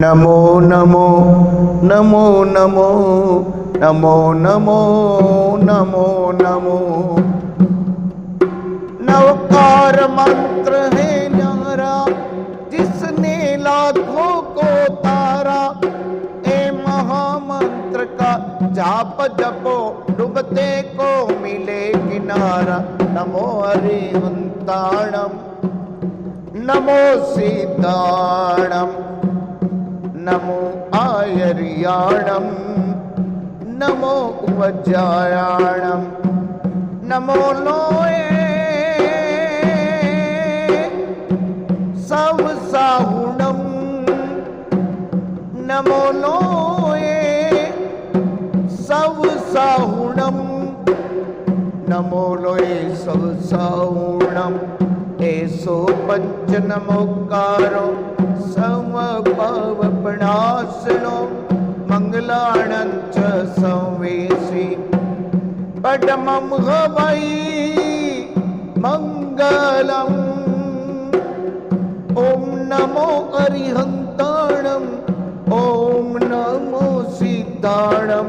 नमो नमो नमो नमो नमो नमो नमो नमो। नवकार मंत्र है न्यारा, जिसने लाखों को तारा। ए महामंत्र का जाप जपो, डूबते को मिले किनारा। नमो हरिहंताणम, नमो सीताणम, नमो आयर्याणम, नमो वज्रायाणम, नमो लोए सव साहुणम, नमो लोए सव साहुणम, नमो लोए सव साहुणम। ऐसो पंच नमोकारो समपावपणासनो, मंगलाणंच संवेशी पडमं हवै मंगलम्। ओम नमो अरिहंताणम, ओम नमो सीताणम,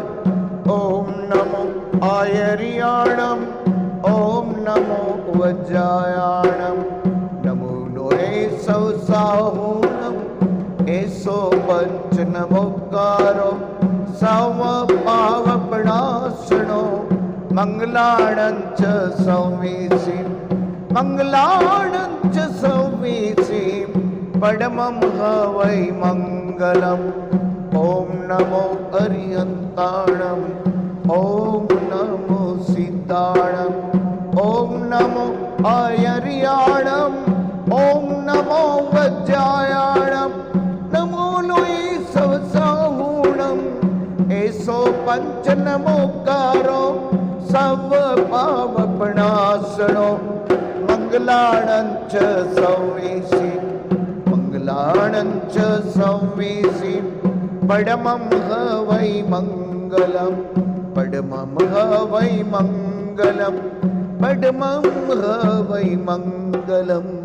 ओम नमो आयर्याणम, ओम नमो वज्रायाणम, नमो लोए सव साहुणम। ऐसो पंच नमोकारो समपावपणासनो, मंगलाणंच संवेशी मंगलाणंच संवेशी पडमं हवै मंगलम्। ओम नमो अरिहंताणम, ओम नमो सीताणम, ओम नमो आयर्याणम, ओम नमो वज्रायाणम, नमो लोए सव साहुणम। ऐसो पंच नमोकारो सव पावपणासनो, मंगलाणंच संवेशी मंगलाणंच संवेशी पडमं हवै मंगलम्। पडमं हवै मंगलम्, पडमं हवै मंगलम्।